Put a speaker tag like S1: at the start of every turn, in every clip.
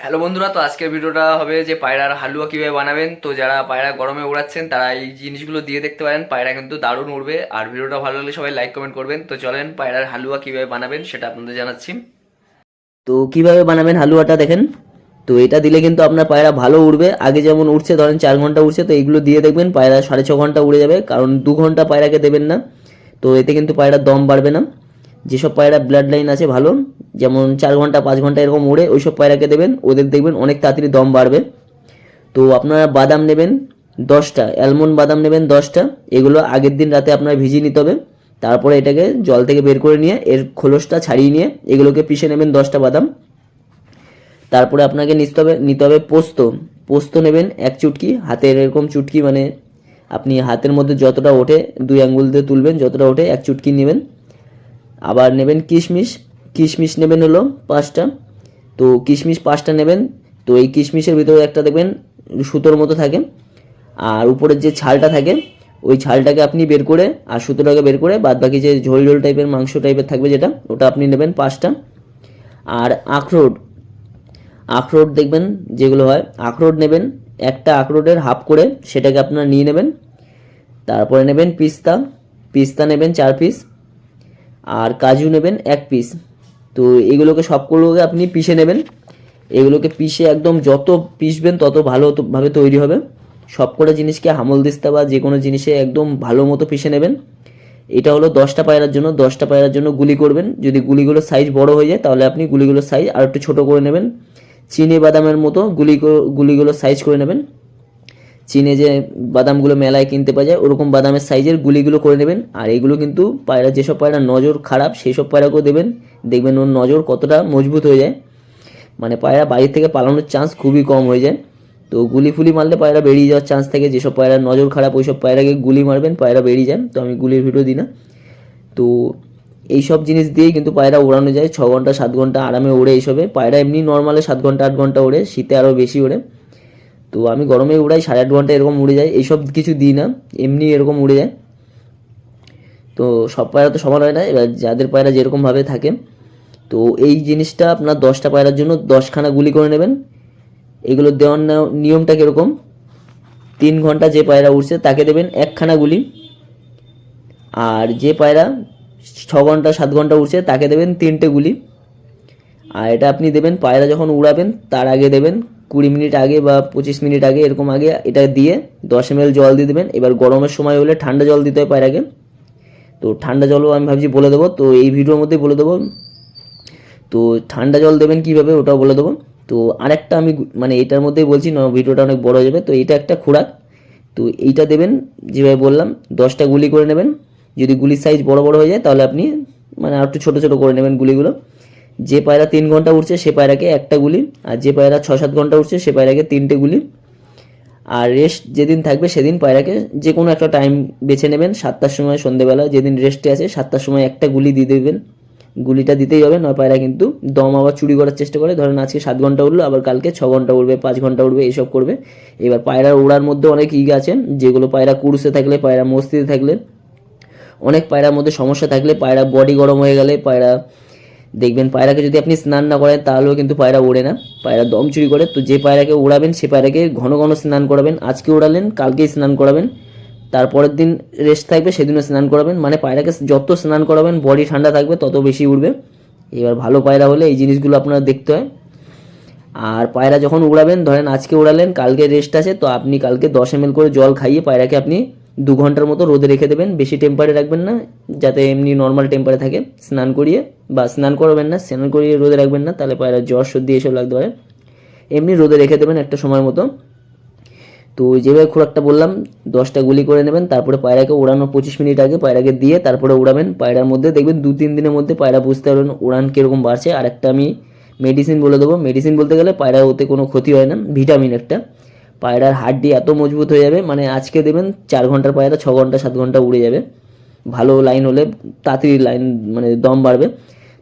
S1: Hello বন্ধুরা, তো আজকের ভিডিওটা হবে যে পায়রার হালুয়া কীভাবে বানাবেন। তো যারা পায়রা গরমে উড়াচ্ছেন তারা এই জিনিসগুলো দিয়ে দেখতে পারেন, পায়রা কিন্তু দারুণ উড়বে। আর ভিডিওটা ভালো লাগলে সবাই লাইক কমেন্ট করবেন। তো চলেন পায়রার হালুয়া কীভাবে বানাবেন সেটা আপনাদের জানাচ্ছি।
S2: তো কিভাবে বানাবেন হালুয়াটা দেখেন। তো এটা দিলে কিন্তু আপনার পায়রা ভালো উড়বে। আগে যেমন উঠছে ধরেন 4 ঘন্টা উঠছে, তো এইগুলো দিয়ে দেখবেন পায়রা 6.5 ঘন্টা উড়ে যাবে, কারণ 2 ঘন্টা পায়রাকে দেবেন না। তো এতে কিন্তু পায়রার দম বাড়বে না। যেসব পায়রা ব্লাড লাইন আছে ভালো, যেমন 4 ঘন্টা 5 ঘন্টা এরকম উড়ে, ওইসব পায়রাকে দেবেন, ওদের দেখবেন অনেক তাড়াতাড়ি দম বাড়বে। তো আপনারা বাদাম নেবেন 10টা, অ্যালমন্ড বাদাম নেবেন 10টা। এগুলো আগের দিন রাতে আপনার ভিজিয়ে নিতে হবে। তারপরে এটাকে জল থেকে বের করে নিয়ে এর খোলসটা ছাড়িয়ে নিয়ে এগুলোকে পিষে নেবেন 10টা বাদাম। তারপরে আপনাকে নিতে হবে পোস্ত। পোস্ত নেবেন 1 চুটকি, হাতের এরকম চুটকি, মানে আপনি হাতের মধ্যে যতটা ওঠে 2 আঙ্গুল দিয়ে তুলবেন, যতটা ওঠে 1 চুটকি নেবেন। আবার নেবেন কিশমিশ। কিশমিশ নেবেন হলো 5টা। তো কিশমিশ 5টা নেবেন। তো এই কিশমিশের ভিতরে একটা দেখবেন সুতোর মতো থাকে, আর উপরের যে ছালটা থাকে ওই ছালটাকে আপনি বের করে আর সুতোটাকে বের করে বাদ বাকি যে ঝোল ঝোল টাইপের মাংস টাইপের থাকবে যেটা, ওটা আপনি নেবেন 5টা। আর আখরোট, আখরোট দেখবেন যেগুলো হয়, আখরোট নেবেন একটা, আখরোটের হাফ করে সেটাকে আপনারা নিয়ে নেবেন। তারপরে নেবেন পিস্তা, পিস্তা নেবেন 4 পিস। আর কাজু নেবেন 1 পিস। তো এগুলোকে সবগুলোকে আপনি পিষে নেবেন। এগুলোকে পিষে একদম যত পিষবেন তত ভালোভাবে তৈরি হবে। সবকটা জিনিসকে হামলদিস্তা বা যে কোনো জিনিসে একদম ভালো মতো পিষে নেবেন। এটা হলো 10টা পায়রার জন্য। 10টা পায়রার জন্য গুলি করবেন। যদি গুলিগুলোর সাইজ বড় হয়ে যায় তাহলে আপনি গুলিগুলোর সাইজ আর একটু ছোটো করে নেবেন। চিনি বাদামের মতো গুলিগুলো সাইজ করে নেবেন। চীনে যে বাদামগুলো মেলায় কিনতে পাওয়া যায় ওরকম বাদামের সাইজের গুলিগুলো করে নেবেন। আর এগুলো কিন্তু পায়রা, যেসব পায়রা নজর খারাপ সেই সব পায়রাকেও দেবেন, দেখবেন ওর নজর কতটা মজবুত হয়ে যায়। মানে পায়রা বাইরে থেকে পালানোর চান্স খুবই কম হয়ে যায়। তো গুলি ফুলি মারলে পায়রা বেরিয়ে যাওয়ার চান্স থাকে। যেসব পায়রার নজর খারাপ ওই সব পায়রাকে গুলি মারবেন, পায়রা বেরিয়ে যান। তো আমি গুলির ভিডিও দিই না। তো এই সব জিনিস দিয়েই কিন্তু পায়রা ওড়ানো যায়। 6 ঘন্টা 7 ঘন্টা আরামে ওড়ে এইসবে। পায়রা এমনি নর্মালে 7 ঘন্টা 8 ঘন্টা ওড়ে, শীতে আরও বেশি ওড়ে। তো আমি গরমে উড়াই 8.5 ঘন্টা এরকম উড়ে যায়, এইসব কিছু দিই না, এমনি এরকম উড়ে যায়। তো সব পায়রা তো সমান হয় না, এবার যাদের পায়রা যেরকমভাবে থাকে। তো এই জিনিসটা আপনার 10টা পায়রার জন্য 10খানা গুলি করে নেবেন। এগুলো দেওয়ার নিয়মটা কীরকম, 3 ঘন্টা যে পায়রা উঠছে তাকে দেবেন 1খানা গুলি। আর যে পায়রা 6 ঘন্টা 7 ঘন্টা উঠছে তাকে দেবেন 3টে গুলি। আর এটা আপনি দেবেন পায়রা যখন উড়াবেন তার আগে দেবেন, 20 মিনিট আগে বা 25 মিনিট আগে এরকম আগে এটা দিয়ে 10 ml জল দিয়ে দেবেন। এবার গরমের সময় হলে ঠান্ডা জল দিতে হয় পায়রাকে। তো ঠান্ডা জলও আমি ভাবছি বলে দেবো, তো এই ভিডিওর মধ্যেই বলে দেবো। তো ঠান্ডা জল দেবেন কীভাবে ওটাও বলে দেবো। তো আরেকটা আমি মানে এটার মধ্যেই বলছি না, ভিডিওটা অনেক বড় হয়ে যাবে। তো এইটা একটা খোরাক। তো এইটা দেবেন যেভাবে বললাম, 10টা গুলি করে নেবেন। যদি গুলির সাইজ বড় বড় হয়ে যায় তাহলে আপনি মানে আর একটু ছোটো ছোটো করে নেবেন গুলিগুলো। যে পায়রা 3 ঘন্টা উঠছে সে পায়রাকে একটা গুলি, আর যে পায়রা 6-7 ঘন্টা উঠছে সে পায়রাকে 3টে গুলি। আর রেস্ট যেদিন থাকবে সেদিন পায়রাকে যে কোনো একটা টাইম বেছে নেবেন, 7টার সময় সন্ধেবেলা যেদিন রেস্টে আছে 7টার সময় একটা গুলি দিয়ে দেবেন। গুলিটা দিতেই হবে, নয় পায়রা কিন্তু দম আবার চুরি করার চেষ্টা করে। ধরেন আজকে 7 ঘন্টা উঠলো, আবার কালকে 6 ঘন্টা উঠবে, 5 ঘন্টা উঠবে, এইসব করবে। এবার পায়রার ওড়ার মধ্যে অনেক আছে, যেগুলো পায়রা কুরুসে থাকলে, পায়রা মস্তিতে থাকলে, অনেক পায়রার মধ্যে সমস্যা থাকলে, পায়রা বডি গরম হয়ে গেলে, পায়রা দেখবেন পায়রাকে যদি আপনি স্নান না করেন তাহলেও কিন্তু পায়রা ওড়ে না, পায়রা দম চুরি করে। তো যে পায়রাকে উড়াবেন সে পায়রাকে ঘন ঘন স্নান করাবেন। আজকে উড়ালেন কালকেই স্নান করাবেন, তারপরের দিন রেস্ট থাকবে সেদিনও স্নান করাবেন। মানে পায়রাকে যত স্নান করাবেন বডি ঠান্ডা থাকবে তত বেশি উড়বে। এবার ভালো পায়রা হলে এই জিনিসগুলো আপনারা দেখতে হয়। আর পায়রা যখন উড়াবেন, ধরেন আজকে উড়ালেন কালকে রেস্ট আছে, তো আপনি কালকে 10 ml করে জল খাইয়ে পায়রাকে আপনি 2 ঘন্টার মতো রোদে রেখে দেবেন। বেশি টেম্পারে রাখবেন না, যাতে এমনি নর্মাল টেম্পারে থাকে। স্নান করিয়ে বা স্নান করাবেন না, স্নান করিয়ে রোদে রাখবেন না, তাহলে পায়রা জ্বর সর্দি এসব লাগতে পারে। এমনি রোদে রেখে দেবেন একটা সময় মতো। তো যেভাবে খোরাকটা বললাম, 10টা গুলি করে নেবেন। তারপরে পায়রাকে ওড়ানোর 25 মিনিট আগে পায়রাকে দিয়ে তারপরে উড়াবেন। পায়রার মধ্যে দেখবেন 2-3 দিনের মধ্যে পায়রা বুঝতে পারবেন উড়ান কীরকম বাড়ছে। আর একটা আমি মেডিসিন বলে দেবো। মেডিসিন বলতে গেলে পায়রা ওতে কোনো ক্ষতি হয় না, ভিটামিন একটা। পায়রার হাড্ডি এত মজবুত হয়ে যাবে, মানে আজকে দেবেন 4 ঘন্টার পায়রা 6 ঘন্টা 7 ঘন্টা উড়ে যাবে। ভালো লাইন হলে তাড়াতাড়ি লাইন মানে দম বাড়বে।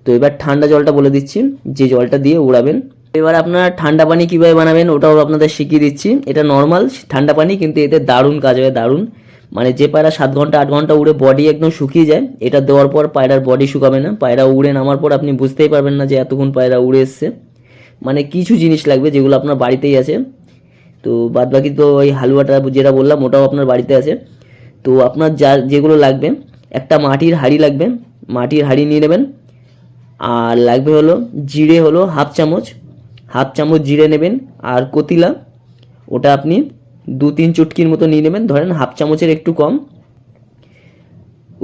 S2: তো এবার ঠান্ডা জলটা বলে দিচ্ছি, যে জলটা দিয়ে উড়াবেন। এবার আপনারা ঠান্ডা পানি কীভাবে বানাবেন ওটাও আপনাদের শিখিয়ে দিচ্ছি। এটা নর্মাল ঠান্ডা পানি, কিন্তু এতে দারুণ কাজ হয়, দারুণ। মানে যে পায়রা 7 ঘন্টা 8 ঘন্টা উড়ে বডি একদম শুকিয়ে যায়, এটা দেওয়ার পর পায়রার বডি শুকাবে না। পায়রা উড়ে নামার পর আপনি বুঝতেই পারবেন না যে এতক্ষণ পায়রা উড়ে এসছে। মানে কিছু জিনিস লাগবে যেগুলো আপনার বাড়িতেই আছে। তো বাদ বাকি তো ওই হালুয়াটা যেটা বললাম ওটাও আপনার বাড়িতে আছে। তো আপনার যেগুলো লাগবে, একটা মাটির হাঁড়ি লাগবে, মাটির হাঁড়ি নিয়ে নেবেন। আর লাগবে হলো জিরে হলো হাফ চামচ জিরে নেবেন। আর কতিলা, ওটা আপনি 2-3 চুটকির মতো নিয়ে নেবেন, ধরেন হাফ চামচের একটু কম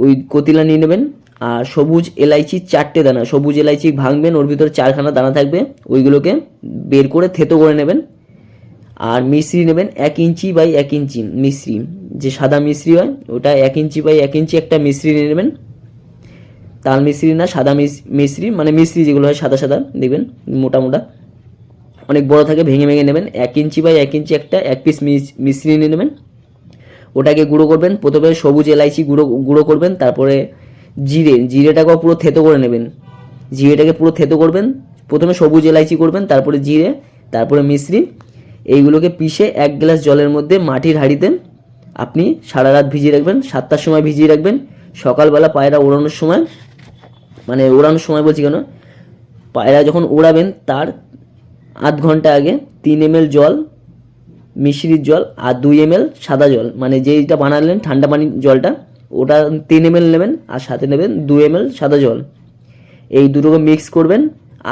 S2: ওই কতিলা নিয়ে নেবেন। আর সবুজ এলাইচি 4টে দানা, সবুজ এলাইচি ভাঙবেন, ওর ভিতরে 4খানা দানা থাকবে, ওইগুলোকে বের করে থেতো করে নেবেন। আর মিশ্রি নেবেন 1 ইঞ্চি বাই 1 ইঞ্চি মিশ্রি, যে সাদা মিশ্রি হয় ওটা 1 ইঞ্চি বাই 1 ইঞ্চি একটা মিশ্রি নিয়ে নেবেন। তাল মিশ্রি না, সাদা মিশ্রি, মানে মিশ্রি যেগুলো হয় সাদা সাদা দেখবেন মোটা মোটা, অনেক বড় থাকে, ভেঙে ভেঙে নেবেন। 1 ইঞ্চি বাই 1 ইঞ্চি একটা 1 পিস মিশ্রি নিয়ে নেবেন। ওটাকে গুঁড়ো করবেন, প্রথমে সবুজ এলাইচি গুঁড়ো করবেন, তারপরে জিরেটাকেও পুরো থেতো করে নেবেন। জিরেটাকে পুরো থেতো করবেন, প্রথমে সবুজ এলাইচি করবেন, তারপরে জিরে, তারপরে মিশ্রি, এইগুলোকে পিষে 1 গ্লাস জলের মধ্যে মাটির হাঁড়িতে আপনি সারা রাত ভিজিয়ে রাখবেন। 7টার সময় ভিজিয়ে রাখবেন। সকালবেলা পায়রা ওড়ানোর সময়, মানে ওড়ানোর সময় বলছি কেন, পায়রা যখন ওড়াবেন তার আধ ঘন্টা আগে 3 ml জল, মিশ্রির জল, আর 2 ml সাদা জল, মানে যেইটা বানালেন ঠান্ডা পানির জলটা, ওটা 3 ml নেবেন, আর সাথে নেবেন 2 ml সাদা জল। এই দুটোকে মিক্স করবেন।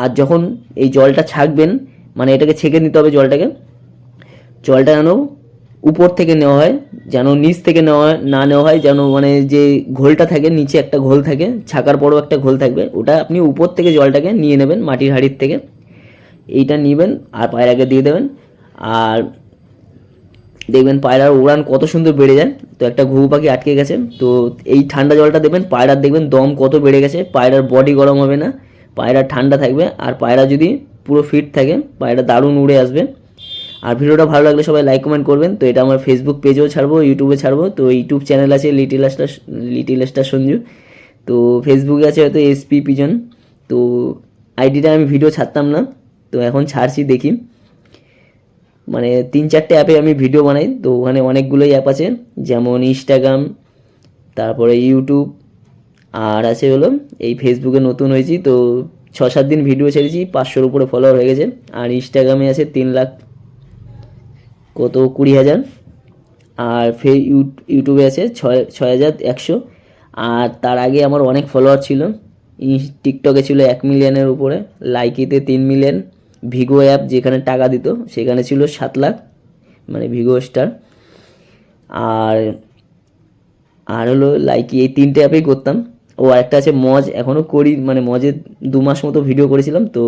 S2: আর যখন এই জলটা ছাঁকবেন, মানে এটাকে ছেঁকে নিতে হবে জলটা যেন উপর থেকে নেওয়া হয়, যেন নিচ থেকে নেওয়া হয়, যেন মানে যে ঘোলটা থাকে, নিচে একটা ঘোল থাকে, ছাকার পরও একটা ঘোল থাকবে, ওটা আপনি উপর থেকে জলটাকে নিয়ে নেবেন মাটির হাঁড়ির থেকে, এইটা নেবেন আর পায়রাকে দিয়ে দেবেন। আর দেখবেন পায়রার উড়ান কত সুন্দর বেড়ে যায়। তো একটা ঘুঘু পাখি আটকে গেছে, তো এই ঠান্ডা জলটা দেবেন, পায়রার দেখবেন দম কত বেড়ে গেছে, পায়রার বডি গরম হবে না, পায়রা ঠান্ডা থাকবে। আর পায়রা যদি পুরো ফিট থাকে, পায়রা দারুণ উড়ে আসবে। আর ভিডিওটা ভালো লাগলে সবাই লাইক কমেন্ট করবেন। তো এটা আমার ফেসবুক পেজেও ছাড়বো, ইউটিউবে ছাড়বো। তো ইউটিউব চ্যানেল আছে লিটিল স্টার সঞ্জু, তো ফেসবুকে আছে হয়তো এসপি পিজন। তো আইডিটা আমি ভিডিও ছাড়তাম না, তো এখন ছাড়ছি, দেখি। মানে 3-4টে অ্যাপে আমি ভিডিও বানাই, তো ওখানে অনেকগুলোই অ্যাপ আছে, যেমন ইনস্টাগ্রাম, তারপরে ইউটিউব, আর আছে হলো এই ফেসবুকে নতুন হয়েছি, তো 6-7 দিন ভিডিও ছেড়েছি, 500-র উপরে ফলোয়ার হয়ে গেছে। আর ইনস্টাগ্রামে আছে 3 লাখ কত 20,000। আর ইউটিউবে আছে 6,100। আর তার আগে আমার অনেক ফলোয়ার ছিল, টিকটকে ছিল 1 মিলিয়নের উপরে, লাইকিতে 3 মিলিয়ন, ভিগো অ্যাপ যেখানে টাকা দিত সেখানে ছিল 7 লাখ, মানে ভিগো স্টার। আর আর হলো লাইকি, এই 3টে অ্যাপেই করতাম। ও আরেকটা আছে মজ, এখনও করি, মানে মজে 2 মাস মতো ভিডিও করেছিলাম, তো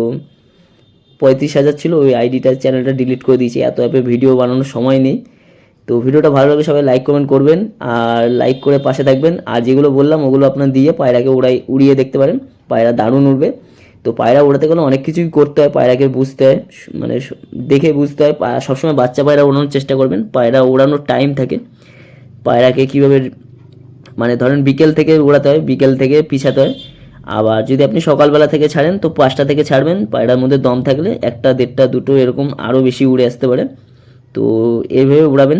S2: 35,000 ছিল, ওই আইডিটা চ্যানেলটা ডিলিট করে দিয়েছি, এত অ্যাপে ভিডিও বানানোর সময় নেই। তো ভিডিওটা ভালো লাগলে সবাই লাইক কমেন্ট করবেন, আর লাইক করে পাশে থাকবেন। আর যেগুলো বললাম ওগুলো আপনার দিয়ে পায়রাকে উড়িয়ে দেখতে পারেন, পায়রা দারুণ উড়বে। তো পায়রা ওড়াতে গেলে অনেক কিছুই করতে হয়, পায়রাকে বুঝতে হয়, মানে দেখে বুঝতে হয়। সবসময় বাচ্চা পায়রা ওড়ানোর চেষ্টা করবেন, পায়রা ওড়ানোর টাইম থাকে, পায়রাকে কীভাবে, মানে ধরেন বিকেল থেকে উড়াতে হয়, বিকেল থেকে পিছাতে হয়। আবার যদি আপনি সকালবেলা থেকে ছাড়েন তো 5টা থেকে ছাড়বেন, পায়রার মধ্যে দম থাকলে 1টা 1.5টা 2টো এরকম আরও বেশি উড়ে আসতে পারে। তো এইভাবে উড়াবেন।